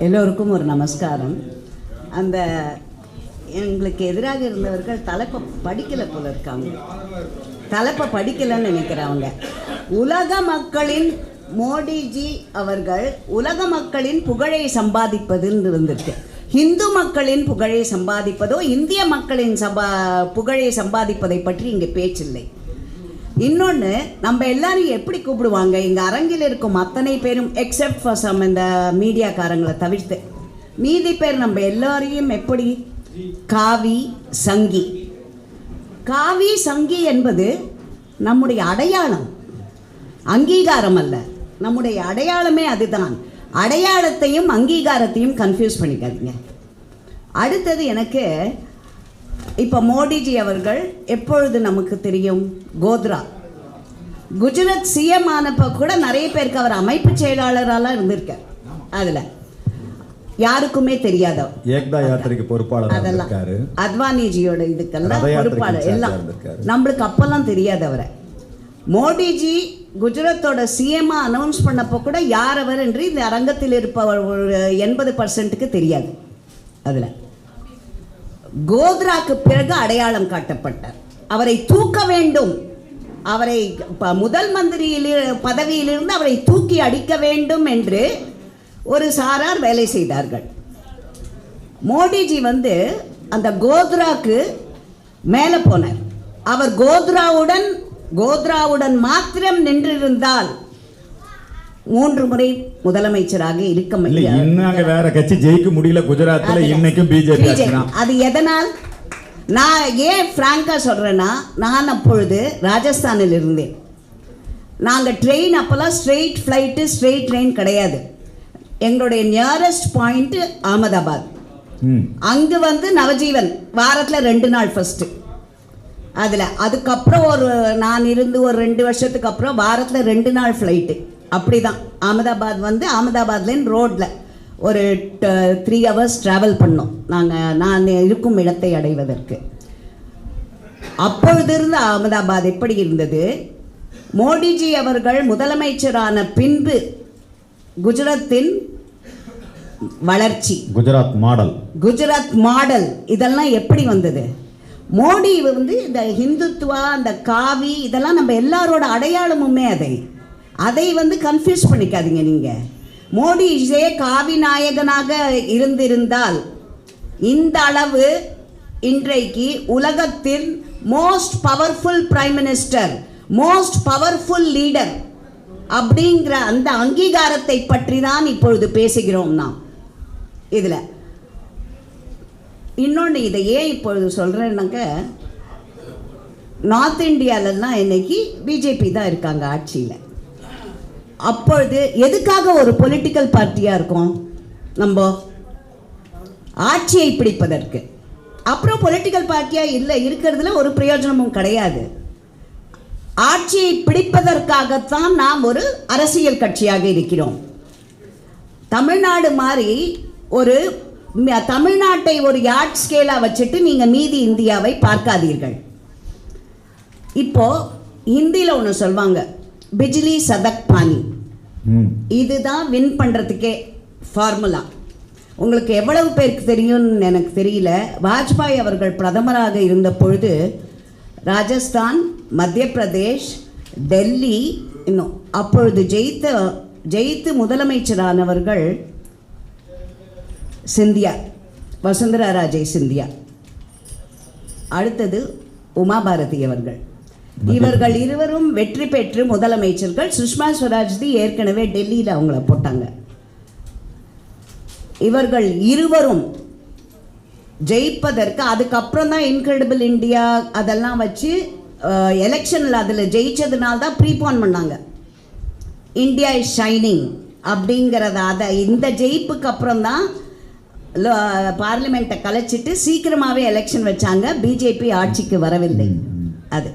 எல்லோருக்கும் ஒரு நமஸ்காரம். அந்த எங்களுக்கு எதிராக இருந்தவர்கள் தலைப்பை படிக்கலை போல இருக்காங்க. தலைப்பை படிக்கலைன்னு நினைக்கிறவங்க. உலக மக்களின் மோடிஜி அவர்கள் உலக மக்களின் புகழை சம்பாதிப்பதுன்னு இருந்திருக்கு. இந்து மக்களின் புகழை சம்பாதிப்பதோ இந்திய மக்களின் புகழை சம்பாதிப்பதை பற்றி இங்கே பேச்சில்லை. இன்னொன்று, நம்ம எல்லாரும் எப்படி கூப்பிடுவாங்க, இங்கே அரங்கில் இருக்கும் அத்தனை பேரும் எக்ஸப்ட் ஃபார் சம் இந்த மீடியாக்காரங்களை தவிர்த்து மீதி பேர் நம்ம எல்லாரையும் எப்படி காவி சங்கி. காவி சங்கி என்பது நம்முடைய அடையாளம், அங்கீகாரம் அல்ல. நம்முடைய அடையாளமே அதுதான். அடையாளத்தையும் அங்கீகாரத்தையும் கன்ஃபியூஸ் பண்ணிக்காதீங்க. அடுத்தது, எனக்கு இப்போ மோடிஜி அவர்கள் எப்பொழுது நமக்கு தெரியும், கோத்ரா குஜராத் சிஎம் ஆனப்போ கூட நிறைய பேருக்கு அவர் அமைப்பு செயலாளராலாம் இருந்திருக்கார். அதில் யாருக்குமே தெரியாத ஏக்தா யாத்திரைக்கு பொறுப்பாளர், அதெல்லாம் அத்வானிஜியோட இதுக்கெல்லாம் பொறுப்பாளர் எல்லாம் நம்மளுக்கு அப்பெல்லாம் தெரியாதவரை. மோடிஜி குஜராத்தோட சிஎம்மா அனௌன்ஸ் பண்ணப்போ கூட யார் அவர் என்று இந்த அரங்கத்தில் இருப்பவர் 80% தெரியாது. அதில் கோத்ராக்கு பிறகு அடையாளம் காட்டப்பட்டார். அவரை தூக்க வேண்டும், அவரை முதல் மந்திரியில் பதவியிலிருந்து அவரை தூக்கி அடிக்க வேண்டும் என்று ஒரு சாரார் வேலை செய்தார்கள். மோடிஜி அந்த கோத்ராக்கு மேலே போனார். அவர் கோத்ராவுடன் மாத்திரம் நின்றிருந்தால் 3 முறை முதலமைச்சராக இருக்க முடியாது. இன்னங்க வேற கட்சி ஜெயிக்க முடியல குஜராத்ல. இன்னைக்கும் பிஜேபி. அது எதனால் நான் ஏன் பிராங்கா சொல்றேன்னா, நான் அப்பொழுது ராஜஸ்தானில் இருந்தேன். நாங்கள் ட்ரெயின் அப்போல்லாம் ஸ்ட்ரெயிட் ஃப்ளைட்டு ஸ்ட்ரெயிட் ட்ரெயின் கிடையாது. எங்களுடைய நியரஸ்ட் பாயிண்ட் அகமதாபாத். அங்கு நவஜீவன் வாரத்தில் 2 நாள் ஃபர்ஸ்ட். அதுக்கப்புறம் நான் இருந்து ஒரு 2 வருஷத்துக்கு அப்புறம் வாரத்தில் 2 நாள் ஃப்ளைட்டு. அப்படி தான் அகமதாபாத் அகமதாபாத்லேருந்து ரோட்டில் ஒரு 3 hours ட்ராவல் பண்ணோம் நான் இருக்கும் இடத்தை அடைவதற்கு. அப்பொழுது இருந்த அகமதாபாத் எப்படி இருந்தது? மோடிஜி அவர்கள் முதலமைச்சரான பின்பு குஜராத்தின் வளர்ச்சி, குஜராத் மாடல் இதெல்லாம் எப்படி வந்தது? மோடி இந்த ஹிந்துத்துவா, அந்த காவி இதெல்லாம் நம்ம எல்லாரோட அடையாளமுமே. அதை கன்ஃபியூஸ் பண்ணிக்காதீங்க நீங்கள். மோடி காவி நாயகனாக இருந்திருந்தால் இந்த அளவு இன்றைக்கு உலகத்தின் most powerful prime minister, most powerful leader அப்படிங்கிற அந்த அங்கீகாரத்தை பற்றி தான் இப்பொழுது பேசுகிறோம் நாம். இதில் இன்னொன்று, இதை ஏன் இப்பொழுது சொல்கிறேன்னாக்க, நார்த் இந்தியாவிலலாம் இன்னைக்கு பிஜேபி தான் இருக்காங்க ஆட்சியில். அப்பொழுது எதுக்காக ஒரு பொலிட்டிக்கல் பார்ட்டியாக இருக்கும்? நம்ம ஆட்சியை பிடிப்பதற்கு. அப்புறம் பொலிட்டிக்கல் பார்ட்டியாக இல்லை இருக்கிறதுல ஒரு பிரயோஜனமும் கிடையாது. ஆட்சியை பிடிப்பதற்காகத்தான் நாம் ஒரு அரசியல் கட்சியாக இருக்கிறோம். தமிழ்நாடு மாதிரி தமிழ்நாட்டை ஒரு யார்ட் ஸ்கேலாக வச்சுட்டு நீங்கள் மீதி இந்தியாவை பார்க்காதீர்கள். இப்போ ஹிந்தியில் ஒன்று சொல்வாங்க, பிஜ்லி சதக் பானி. இதுதான் வின் பண்ணுறதுக்கே ஃபார்முலா. உங்களுக்கு எவ்வளவு பேருக்கு தெரியும்னு எனக்கு தெரியல. வாஜ்பாய் அவர்கள் பிரதமராக இருந்த பொழுது ராஜஸ்தான், மத்திய பிரதேஷ், டெல்லி, இன்னும் அப்பொழுது ஜெயித்து முதலமைச்சரானவர்கள் சிந்தியா, வசுந்தரா ராஜே சிந்தியா. அடுத்தது உமா பாரதி அவர்கள். இவர்கள் இருவரும் வெற்றி பெற்று முதலமைச்சர்கள். சுஷ்மா ஸ்வராஜ் ஏற்கனவே டெல்லியில் அவங்கள போட்டாங்க. இவர்கள் இருவரும் ஜெயிப்பதற்கு அதுக்கப்புறம் தான் இன்கிரெடிபிள் இந்தியா அதெல்லாம் வச்சு எலெக்ஷனில் அதில் ஜெயிச்சதுனால தான் ப்ரீபான் பண்ணாங்க. இந்தியா இஸ் ஷைனிங் அப்படிங்கிறத இந்த ஜெயிப்புக்கு அப்புறம் தான் பார்லிமெண்ட்டை கலைச்சிட்டு சீக்கிரமாகவே எலெக்ஷன் வச்சாங்க. பிஜேபி ஆட்சிக்கு வரவில்லை. அது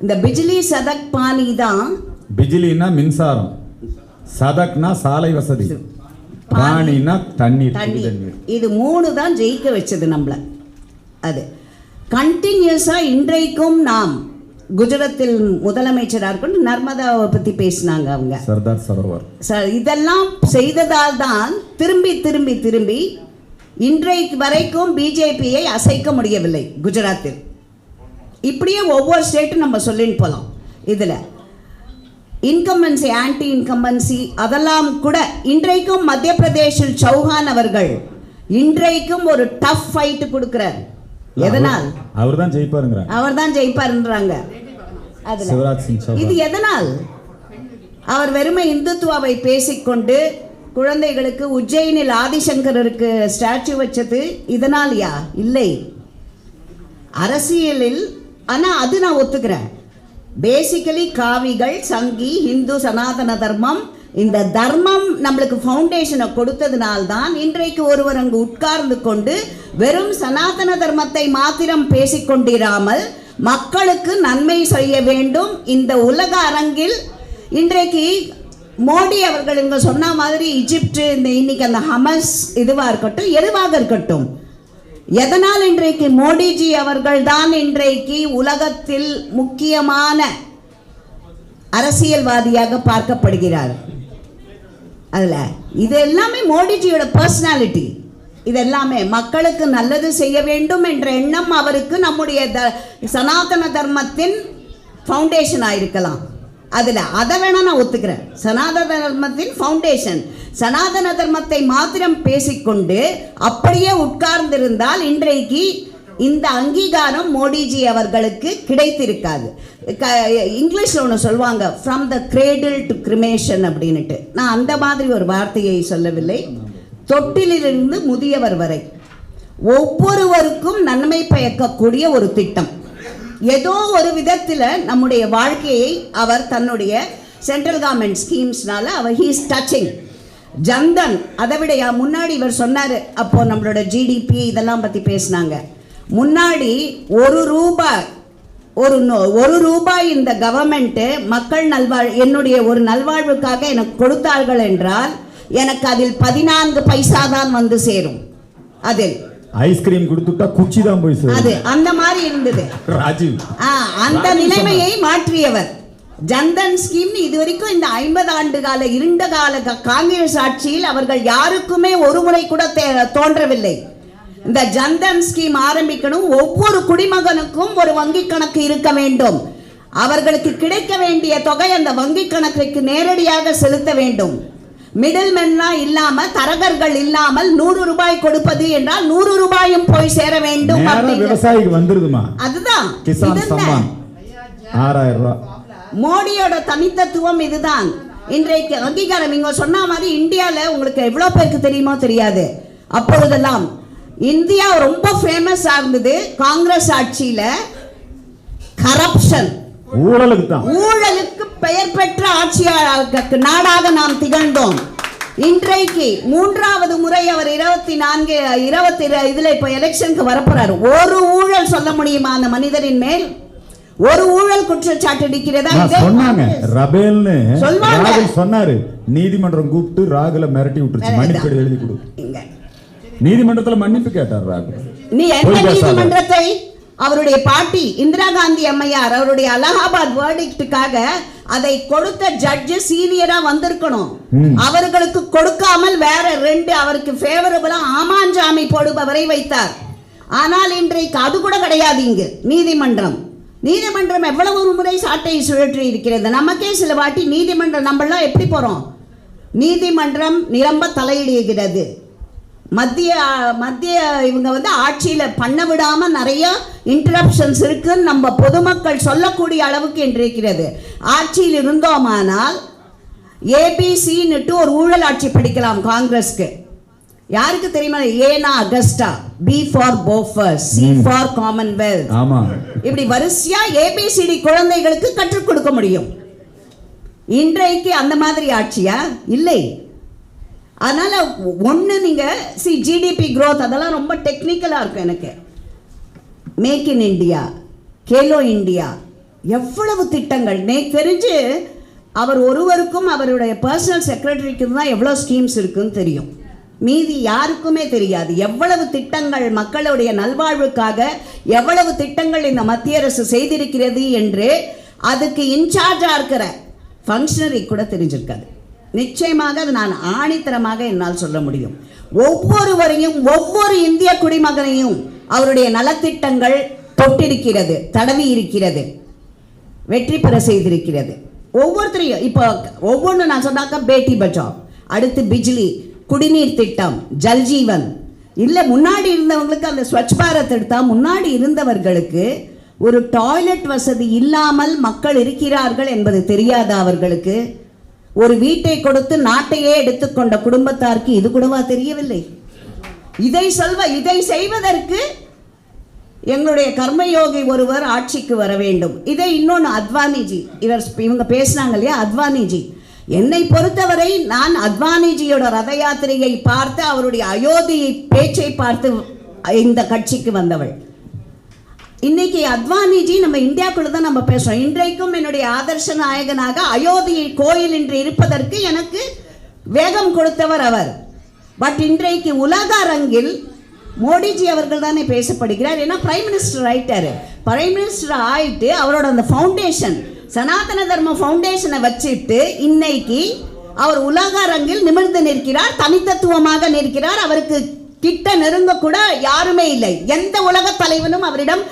இந்த பிஜ்லி சதக் பானி தான். பிஜ்லினா மின்சாரம், சதக்னா சாலை வசதி, பானினா தண்ணீர். இது 3 தான் ஜெயிக்க வச்சது நம்மளை. அது கண்டினியூஸாக இன்றைக்கும் நாம் குஜராத்தில் முதலமைச்சராக இருக்கணும். நர்மதாவை பற்றி பேசினாங்க அவங்க, சர்தார் சரோவர். இதெல்லாம் செய்ததால் தான் திரும்பி திரும்பி திரும்பி இன்றைக்கு வரைக்கும் பிஜேபியை அசைக்க முடியவில்லை குஜராத்தில். இப்படியே ஒவ்வொரு ஸ்டேட்டும் நம்ம சொல்லின்னு போகலாம். இதில் இன்கம்பன்சி, ஆன்டி இன்கம்பன்சி அதெல்லாம் கூட இன்றைக்கும் மத்திய பிரதேஷில் சௌஹான் அவர்கள் இன்றைக்கும் ஒரு டஃப் ஃபைட் கொடுக்கிறார். எதனால்? அவர் தான் ஜெயிப்பாருங்கிறாங்க. அவர் தான் ஜெயிப்பாருன்றாங்க. சிவராஜ் சிங் சௌஹான். இது எதனால்? அவர் வெறுமை இந்துத்துவாவை பேசிக்கொண்டு குழந்தைகளுக்கு உஜ்ஜயினில் ஆதிசங்கரருக்கு ஸ்டாச்சு வச்சது இதனாலயா? இல்லை, அரசியலில். ஆனால் அது நான் ஒத்துக்கிறேன். பேசிக்கலி காவிகள், சங்கி, இந்து சனாதன தர்மம், இந்த தர்மம் நம்மளுக்கு ஃபவுண்டேஷனை கொடுத்ததுனால்தான் இன்றைக்கு ஒருவர் அங்கு உட்கார்ந்து கொண்டு வெறும் சனாதன தர்மத்தை மாத்திரம் பேசிக்கொண்டிராமல் மக்களுக்கு நன்மை செய்ய வேண்டும். இந்த உலக அரங்கில் இன்றைக்கு மோடி அவர்கள் இங்கே சொன்ன மாதிரி இஜிப்ட், இந்த இன்னைக்கு அந்த ஹமஸ் இதுவாக இருக்கட்டும், எதுவாக இருக்கட்டும், எதனால் இன்றைக்கு மோடிஜி அவர்கள் தான் இன்றைக்கு உலகத்தில் முக்கியமான அரசியல்வாதியாக பார்க்கப்படுகிறார். அதில் இது எல்லாமே மோடிஜியோட பர்சனாலிட்டி. இது எல்லாமே மக்களுக்கு நல்லது செய்ய வேண்டும் என்ற எண்ணம் அவருக்கு நம்முடைய சனாதன தர்மத்தின் ஃபவுண்டேஷனாக இருக்கலாம். அதில் அதை வேணா நான் ஒத்துக்கிறேன். சனாதன தர்மத்தின் ஃபவுண்டேஷன். சனாதன தர்மத்தை மாத்திரம் பேசிக்கொண்டு அப்படியே உட்கார்ந்திருந்தால் இன்றைக்கு இந்த அங்கீகாரம் மோடிஜி அவர்களுக்கு கிடைத்திருக்காது. இங்கிலீஷில் ஒன்று சொல்லுவாங்க, ஃப்ரம் த கிரேடில் டு கிரிமேஷன் அப்படின்ட்டு. நான் அந்த மாதிரி ஒரு வார்த்தையை சொல்லவில்லை. தொட்டிலிருந்து முதியவர் வரை ஒவ்வொருவருக்கும் நன்மை பயக்கக்கூடிய ஒரு திட்டம். ஏதோ ஒரு விதத்தில் நம்முடைய வாழ்க்கையை அவர் தன்னுடைய சென்ட்ரல் கவர்மெண்ட் ஸ்கீம்ஸ்னால அவர் ஹீஸ் டச்சிங். ஜன்தன், அதை விட முன்னாடி இவர் சொன்னார், அப்போ நம்மளோட ஜிடிபி இதெல்லாம் பற்றி பேசினாங்க. முன்னாடி ஒரு ரூபாய் இந்த கவர்மெண்ட்டு மக்கள் என்னுடைய ஒரு நல்வாழ்வுக்காக எனக்கு கொடுத்தார்கள் என்றால் எனக்கு அதில் 14 பைசா தான் வந்து சேரும். அதில் ஐஸ்கிரீம் கொடுத்துட்டா குச்சி தான் போய் சேரும். அது அந்த மாதிரி இருந்தது. ராஜீவ் அந்த நிலைமையை மாற்றியவர். ஜன்தன் ஸ்கீம் இதுவரைக்கும் இந்த 50 ஆண்டு கால இருண்ட கால காங்கிரஸ் ஆட்சியில் அவர்கள் யாருக்குமே ஒரு முறை கூட தோன்றவில்லை. இந்த ஜன்தன் ஸ்கீம் ஆரம்பிக்கணும், ஒவ்வொரு குடிமகனுக்கும் ஒரு வங்கி கணக்கு இருக்க வேண்டும், அவர்களுக்கு கிடைக்க வேண்டிய தொகை அந்த வங்கி கணக்குக்கு நேரடியாக செலுத்த வேண்டும், மிடில் மென்லாம் இல்லாம, தரகர்கள் இல்லாமல் 100 ரூபாய் கொடுப்பது என்றால் 100 ரூபாயும் போய் சேர வேண்டும். விவசாயிக்கு வந்துருதுமா, அதுதான் கிசான் சம்மான் 6000 ரூபாய். மோடியோட தனித்துவம் இதுதான். இன்றைக்கு அங்கீகாரம் இங்க சொன்ன மாதிரி இந்தியாவில் உங்களுக்கு எவ்வளவு பேருக்கு தெரியுமோ தெரியாது. அப்பொழுதெல்லாம் இந்தியா ரொம்ப ஃபேமஸா இருந்தது காங்கிரஸ் ஆட்சியில கரப்ஷன், ஊழலுக்கு பெயர் பெற்ற ஆட்சியாக நாடாக நாம் திகழ்ந்தோம். இன்றைக்கு 3வது முறை அவர் 24 இதுல இப்ப எலெக்ஷனுக்கு வரப்போறாரு. ஒரு ஊழல் சொல்ல முடியுமா அந்த மனிதரின் மேல்? ஒரு ஊழல் குற்றச்சாட்டு இருக்கிறதா? சொன்னாங்க ரபேல்னு ராகுல் சொன்னாரு. நீதிமன்றம் கூப்பிட்டு ராகுல மிரட்டி விட்டுருச்சு, மன்னிப்பு எழுதி கொடு. நீதிமன்றத்தில் மன்னிப்பு கேட்டார் ராகுல். நீ எந்த நீதிமன்றத்தை? அவருடைய பாட்டி இந்திரா காந்தி அம்மையார் அவருடைய அலகாபாத் வேர்டிக்டுக்காக அதை கொடுத்த ஜட்ஜ் சீனியரா வந்திருக்கணும். அவர்களுக்கு கொடுக்காமல் வேற 2 அவருக்கு ஃபேவரபிளா ஆமாஞ்சாமி போடுபவரை வைத்தார். ஆனால் இன்றைக்கு அது கூட கிடையாது. இங்கு நீதிமன்றம் எவ்வளவு முறை சாட்டை சுழற்றி இருக்கிறது. நமக்கே சில வாட்டி நீதிமன்றம் நம்மளாம் எப்படி போறோம், நீதிமன்றம் நிரம்ப தலையிடுகிறது. மத்திய இவங்க ஆட்சியில பண்ண விடாம நிறைய இன்டரப்ஷன்ஸ் இருக்குன்னு நம்ம பொதுமக்கள் சொல்லக்கூடிய அளவுக்கு என்று இருக்கிறது. ஆட்சியில் இருந்தோமானால் ஏபிசின்னுட்டு ஒரு ஊழல் ஆட்சி படிக்கலாம் காங்கிரஸ்க்கு. யாருக்கு தெரியுமா? ஏனா Augusta, B for Bofors, C for Commonwealth. இப்படி வரிசையா ஏபிசிடி குழந்தைகளுக்கு கற்றுக் கொடுக்க முடியும். இன்றைக்கு அந்த மாதிரி ஆட்சியா? இல்லை. அதனால ஒன்று நீங்க ஜிடிபி growth அதெல்லாம் ரொம்ப டெக்னிக்கலா இருக்கும். எனக்கு make in India, Khelo India, எவ்வளவு திட்டங்கள் தெரிஞ்சு அவர் ஒருவருக்கும் அவருடைய பர்சனல் செக்ரட்டரிக்கு தான் எவ்வளோ ஸ்கீம்ஸ் இருக்குன்னு தெரியும். மீதி யாருக்குமே தெரியாது. எவ்வளவு திட்டங்கள் மக்களுடைய நல்வாழ்வுக்காக எவ்வளவு திட்டங்கள் இந்த மத்திய அரசு செய்திருக்கிறது என்று அதுக்கு இன்சார்ஜா இருக்கிற ஃபங்க்ஷனரி கூட தெரிஞ்சிருக்காது. நிச்சயமாக அது நான் ஆணித்தரமாக என்னால் சொல்ல முடியும். ஒவ்வொருவரையும், ஒவ்வொரு இந்திய குடிமகனையும் அவருடைய நலத்திட்டங்கள் தொட்டிருக்கிறது, தடவி இருக்கிறது, வெற்றி பெற செய்திருக்கிறது. ஒவ்வொருத்தரையும் இப்போ ஒவ்வொன்று நான் சொன்னாக்கா, பேட்டி பச்சாவ், அடுத்து பிஜ்லி, குடிநீர் திட்டம், ஜல்ஜீவன், இல்லை முன்னாடி இருந்தவங்களுக்கு அந்த ஸ்வச் பாரத் எடுத்தால் முன்னாடி இருந்தவர்களுக்கு ஒரு டாய்லெட் வசதி இல்லாமல் மக்கள் இருக்கிறார்கள் என்பது தெரியாத அவர்களுக்கு ஒரு வீட்டை கொடுத்து நாட்டையே எடுத்துக்கொண்ட குடும்பத்தாருக்கு இது கூடவா தெரியவில்லை? இதை செய்வதற்கு எங்களுடைய கர்மயோகி ஒருவர் ஆட்சிக்கு வர வேண்டும். இதை இன்னொன்று அத்வானிஜி, இவங்க பேசினாங்க இல்லையா, அத்வானிஜி. என்னை பொறுத்தவரை நான் அத்வானிஜியோட ரத யாத்திரையை பார்த்து, அவருடைய அயோத்தி பேச்சை பார்த்து இந்த கட்சிக்கு வந்தவள். இன்னைக்கு அத்வானிஜி நம்ம இந்தியாக்குள்ள தான் நம்ம பேசுறோம். இன்றைக்கும் என்னுடைய ஆதர்ஷ நாயகனாக அயோத்தி கோயில் இன்று இருப்பதற்கு எனக்கு வேகம் கொடுத்தவர் அவர். பட் இன்றைக்கு உலக அரங்கில் மோடிஜி அவர்கள் தானே பேசப்படுகிறார். ஏன்னா பிரைம் மினிஸ்டர் ஆயிட்டாரு. பிரைம் மினிஸ்டர் ஆயிட்டு அவரோட அந்த ஃபவுண்டேஷன், சனாதன தர்ம ஃபவுண்டேஷனை வச்சுட்டு இன்னைக்கு அவர் உலக அரங்கில் நிமிர்ந்து நிற்கிறார், தனித்தத்துவமாக நிற்கிறார். அவருக்கு கிட்ட நெருங்க கூட யாருமே இல்லை. எந்த உலக தலைவனும் அவரிடம்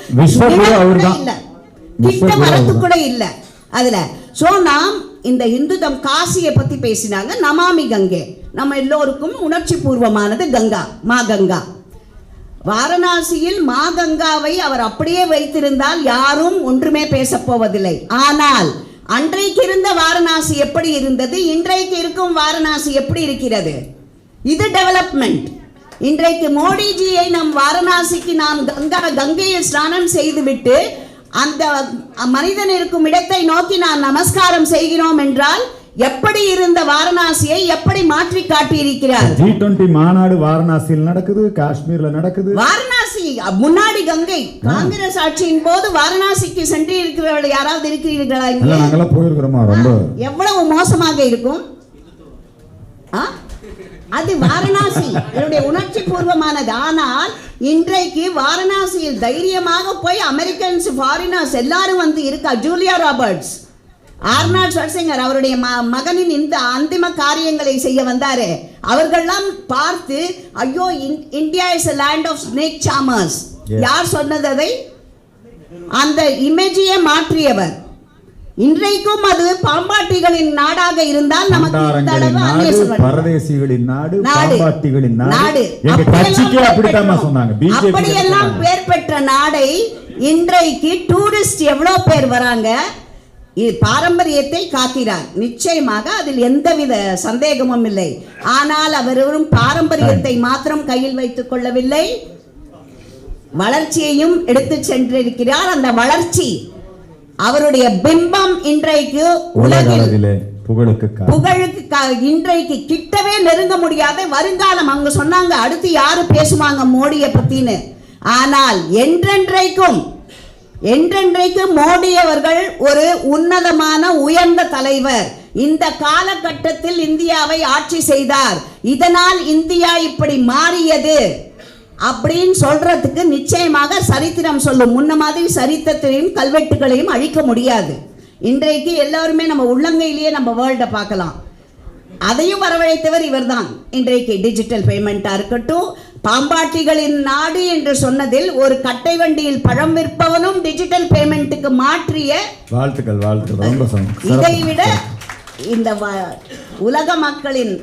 இல்லை, கிட்ட வரத்து கூட இல்லை. அதுல சோ நாம் இந்த இந்து தம் காசியை பத்தி பேசினாங்க. நமாமி கங்கே நம்ம எல்லோருக்கும் உணர்ச்சி பூர்வமானது கங்கா, மா கங்கா. வாரணாசியில் மா கங்காவை அவர் அப்படியே வைத்திருந்தால் யாரும் ஒன்றுமே பேசப் போவதில்லை. ஆனால் அன்றைக்கு இருந்த வாரணாசி எப்படி இருந்தது, இன்றைக்கு இருக்கும் வாரணாசி எப்படி இருக்கிறது? இது டெவலப்மெண்ட். இன்றைக்கு மோடிஜியை நம் வாரணாசிக்கு நாம் கங்கையில் ஸ்நானம் செய்துவிட்டு அந்த மனிதன் இருக்கும் இடத்தை நோக்கி நாம் நமஸ்காரம் செய்கிறோம் என்றால் எப்படி இருந்த வாரணாசியை எப்படி மாற்றி காட்டியிருக்கிறார். G20 மாநாடு வாரணாசியில் நடக்குது, காஷ்மீர்ல நடக்குது. வாரணாசி முன்னாடி கங்கை. காங்கிரஸ் ஆட்சியின் போது வாரணாசிக்கு சென்று இருக்கிறவர்கள் யாராவது இருக்கிறீர்களா? நாங்கெல்லாம் போயிருக்கிறோமா? ரொம்ப எவ்வளவு மோசமாக இருக்கும். அது வாரணாசி என்னுடைய உணர்ச்சி பூர்வமானது. ஆனால் இன்றைக்கு வாரணாசியில் தைரியமாக போய் அமெரிக்கன்ஸ், ஃபாரினர்ஸ் எல்லாரும் வந்து இருக்கா. ஜூலியா ராபர்ட்ஸ், ஆர்னால்ட் ஷ்வார்ஸ்நெகர் அவருடைய மகனின் இந்த அந்திம காரியங்களை செய்ய வந்தாரு. அவர்கள்லாம் பார்த்து ஐயோ India is a land of snake charmers. யார் சொன்னது அதை? அந்த இமேஜையே மாற்றியவர். இன்றைக்கும் அது பாம்பாட்டிகளின் நாடாக இருந்தால் நமக்கு இந்த அளவு பரதேசிகளின் நாடு, பாம்பாட்டிகளின் நாடு. எங்க கட்சிக்கே அப்படிதான் சொன்னாங்க. அப்படியெல்லாம் பேர் பெற்ற நாடை இன்றைக்கு டூரிஸ்ட் எவ்வளவு பேர் வராங்க. பாரம்பரியத்தை காக்கிறார். நிச்சயமாக அதில் எந்தவித சந்தேகமும் இல்லை. ஆனால் அவர் வெறும் பாரம்பரியத்தை மாத்திரம் கையில் வைத்துக் கொள்ளவில்லை, வளர்ச்சியையும் எடுத்து சென்றிருக்கிறார். அந்த வளர்ச்சி அவருடைய பிம்பம் இன்றைக்கு உலகில் புகழுக்கு இன்றைக்கு கிட்டவே நெருங்க முடியாத வருங்காலம். அவங்க சொன்னாங்க அடுத்து யாரு பேசுவாங்க மோடியை பத்தின்னு. ஆனால் என்றென்றைக்கும் மோடி அவர்கள் ஒரு உன்னதமான உயர்ந்த தலைவர். இந்த காலகட்டத்தில் இந்தியாவை ஆட்சி செய்தார். இதனால் இந்தியா இப்படி மாறியது அப்படின்னு சொல்றதுக்கு நிச்சயமாக சரித்திரம் சொல்லும். முன்ன மாதிரி சரித்திரத்தையும் கல்வெட்டுகளையும் அழிக்க முடியாது. இன்றைக்கு எல்லாருமே நம்ம உள்ளங்கையிலேயே நம்ம வேர்ல்டை பார்க்கலாம். அதையும் வரவழைத்தவர் இவர்தான். இன்றைக்கு டிஜிட்டல் பேமெண்டா இருக்கட்டும், பாம்பாட்டிகளின் நாடு என்று சொன்னதில் ஒரு கட்டை வண்டியில் பழம் விற்பவனும் டிஜிட்டல் பேமெண்ட்டுக்கு மாற்றிய வாழ்த்துக்கள். இதைவிட இந்த உலக மக்களின்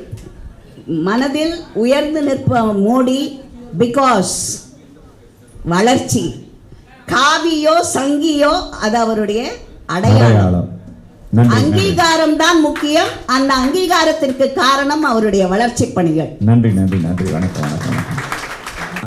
மனதில் உயர்ந்து நிற்ப மோடி. பிகாஸ் வளர்ச்சி, காவியோ சங்கியோ அது அவருடைய அடையாளம். அங்கீகாரம் தான் முக்கியம். அந்த அங்கீகாரத்திற்கு காரணம் அவருடைய வளர்ச்சி பணிகள். நன்றி. வணக்கம்.